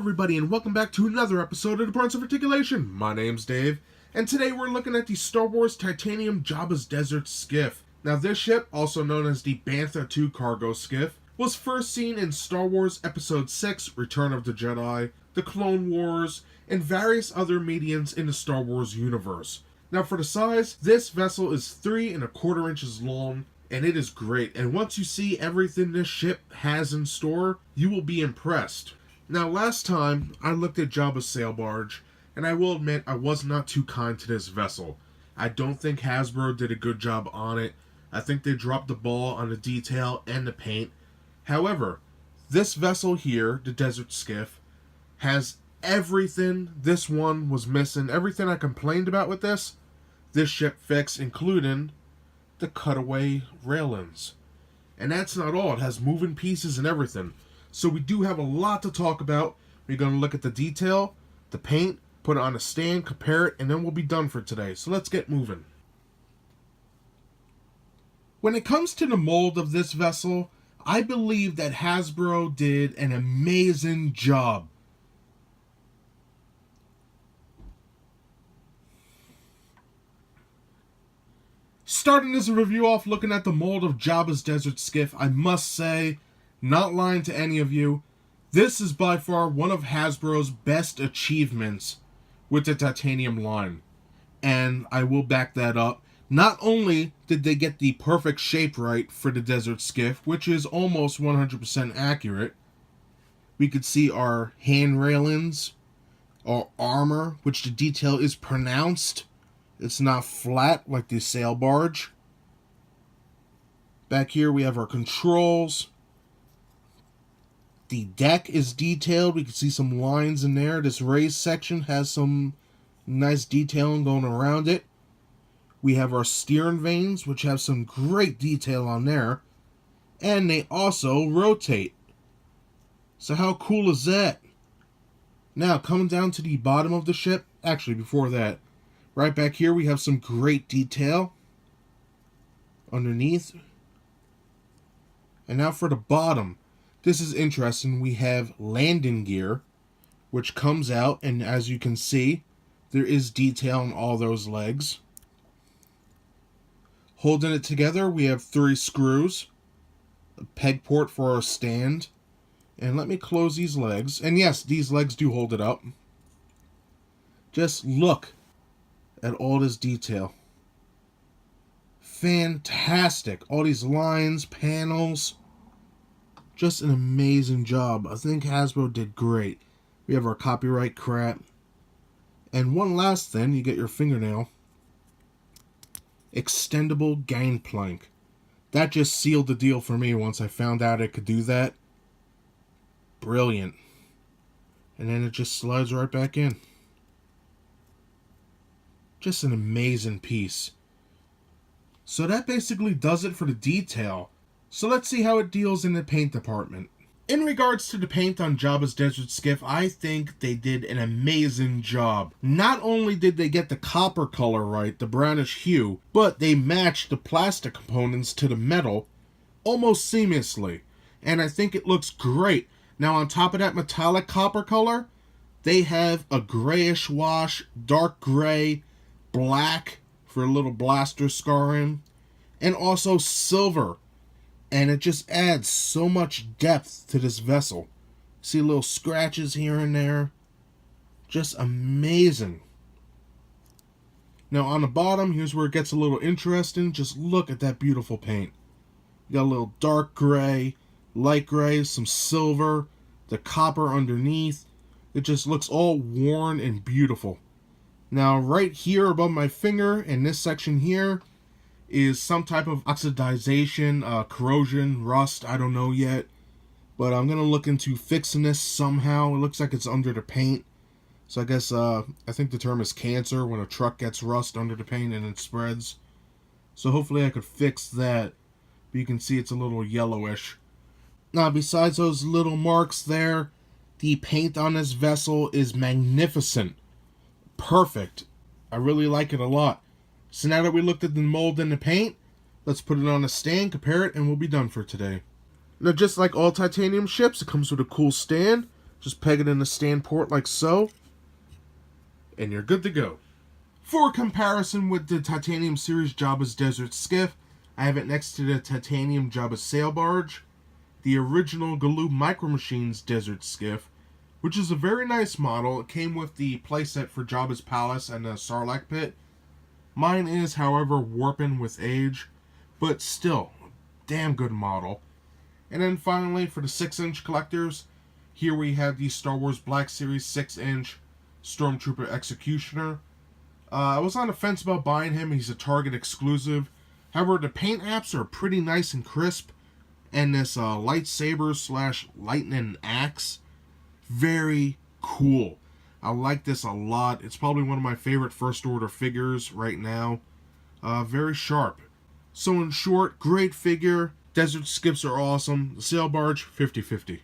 everybody, and welcome back to another episode of the Parts of Articulation. My name's Dave, and today we're looking at the Star Wars Titanium Jabba's Desert Skiff. Now, this ship, also known as the Bantha II cargo skiff, was first seen in Star Wars Episode 6, Return of the Jedi, The Clone Wars, and various other mediums in the Star Wars universe. Now, for the size, this vessel is 3¼ inches long, and it is great. And once you see everything this ship has in store, you will be impressed. Now, last time, I looked at Jabba's sail barge, and I will admit I was not too kind to this vessel. I don't think Hasbro did a good job on it. I think they dropped the ball on the detail and the paint. However, this vessel here, the Desert Skiff, has everything this one was missing. Everything I complained about with this ship fixed, including the cutaway railings. And that's not all. It has moving pieces and everything. So we do have a lot to talk about. We're going to look at the detail, the paint, put it on a stand, compare it, and then we'll be done for today. So let's get moving. When it comes to the mold of this vessel, I believe that Hasbro did an amazing job. Starting this review off looking at the mold of Jabba's Desert Skiff, I must say, not lying to any of you, this is by far one of Hasbro's best achievements with the titanium line. And I will back that up. Not only did they get the perfect shape right for the Desert Skiff, which is almost 100% accurate. We could see our hand railings, our armor, which the detail is pronounced. It's not flat like the sail barge. Back here we have our controls. The deck is detailed. We can see some lines in there. This raised section has some nice detailing going around it. We have our steering vanes, which have some great detail on there. And they also rotate. So how cool is that? Now, coming down to the bottom of the ship. Actually, before that, right back here we have some great detail underneath. And now for the bottom. This is interesting. We have landing gear, which comes out, and as you can see, there is detail on all those legs. Holding it together, we have 3 screws, a peg port for our stand, and let me close these legs. And yes, these legs do hold it up. Just look at all this detail. Fantastic. All these lines, panels. Just an amazing job. I think Hasbro did great. We have our copyright crap. And one last thing, you get your fingernail. Extendable gangplank. That just sealed the deal for me once I found out it could do that. Brilliant. And then it just slides right back in. Just an amazing piece. So that basically does it for the detail. So let's see how it deals in the paint department. In regards to the paint on Jabba's Desert Skiff, I think they did an amazing job. Not only did they get the copper color right, the brownish hue, but they matched the plastic components to the metal almost seamlessly. And I think it looks great. Now on top of that metallic copper color, they have a grayish wash, dark gray, black for a little blaster scarring, and also silver. And it just adds so much depth to this vessel. See little scratches here and there. Just amazing. Now on the bottom, here's where it gets a little interesting. Just look at that beautiful paint. You got a little dark gray, light gray, some silver, the copper underneath. It just looks all worn and beautiful. Now right here above my finger, in this section here, is some type of oxidization, corrosion, rust, I don't know yet. But I'm going to look into fixing this somehow. It looks like it's under the paint. So I guess, I think the term is cancer, when a truck gets rust under the paint and it spreads. So hopefully I could fix that. But you can see it's a little yellowish. Now besides those little marks there, the paint on this vessel is magnificent. Perfect. I really like it a lot. So now that we looked at the mold and the paint, let's put it on a stand, compare it, and we'll be done for today. Now just like all titanium ships, it comes with a cool stand. Just peg it in the stand port like so, and you're good to go. For comparison with the Titanium Series Jabba's Desert Skiff, I have it next to the Titanium Jabba's Sail Barge, the original Galoob Micro Machines Desert Skiff, which is a very nice model. It came with the playset for Jabba's Palace and the Sarlacc Pit. Mine is, however, warping with age, but still, damn good model. And then finally, for the 6-inch collectors, here we have the Star Wars Black Series 6-inch Stormtrooper Executioner. I was on the fence about buying him. He's a Target exclusive. However, the paint apps are pretty nice and crisp. And this lightsaber / lightning axe, very cool. I like this a lot. It's probably one of my favorite First Order figures right now. Very sharp. So in short, great figure. Desert Skiffs are awesome. The Sail Barge, 50-50.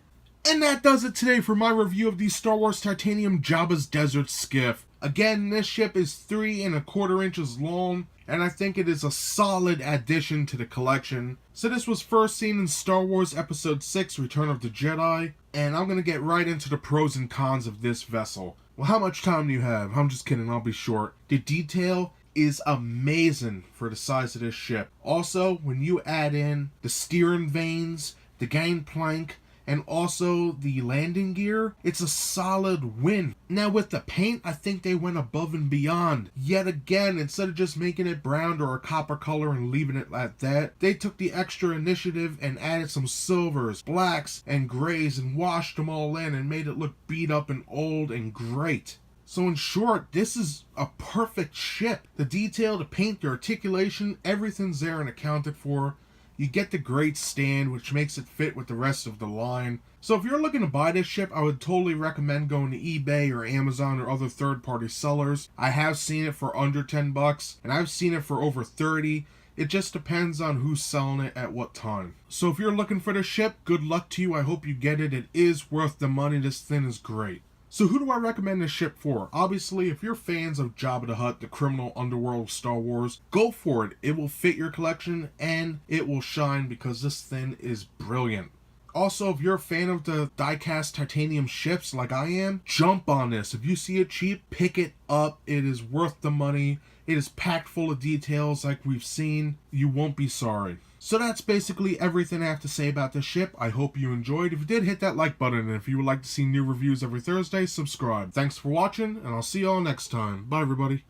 And that does it today for my review of the Star Wars Titanium Jabba's Desert Skiff. Again, this ship is 3 1/4 inches long, and I think it is a solid addition to the collection. So this was first seen in Star Wars Episode 6, Return of the Jedi, and I'm going to get right into the pros and cons of this vessel. Well, how much time do you have? I'm just kidding, I'll be short. The detail is amazing for the size of this ship. Also, when you add in the steering vanes, the gangplank, and also the landing gear, it's a solid win. Now with the paint, I think they went above and beyond. Yet again, instead of just making it brown or a copper color and leaving it like that, they took the extra initiative and added some silvers, blacks, and grays and washed them all in and made it look beat up and old and great. So in short, this is a perfect ship. The detail, the paint, the articulation, everything's there and accounted for. You get the great stand, which makes it fit with the rest of the line. So if you're looking to buy this ship, I would totally recommend going to eBay or Amazon or other third-party sellers. I have seen it for under $10, and I've seen it for over 30. It just depends on who's selling it at what time. So if you're looking for this ship, good luck to you. I hope you get it. It is worth the money. This thing is great. So who do I recommend this ship for? Obviously, if you're fans of Jabba the Hutt, the criminal underworld of Star Wars, go for it. It will fit your collection and it will shine because this thing is brilliant. Also, if you're a fan of the diecast titanium ships like I am, jump on this. If you see it cheap, pick it up. It is worth the money. It is packed full of details like we've seen. You won't be sorry. So that's basically everything I have to say about this ship. I hope you enjoyed. If you did, hit that like button. And if you would like to see new reviews every Thursday, subscribe. Thanks for watching, and I'll see y'all next time. Bye, everybody.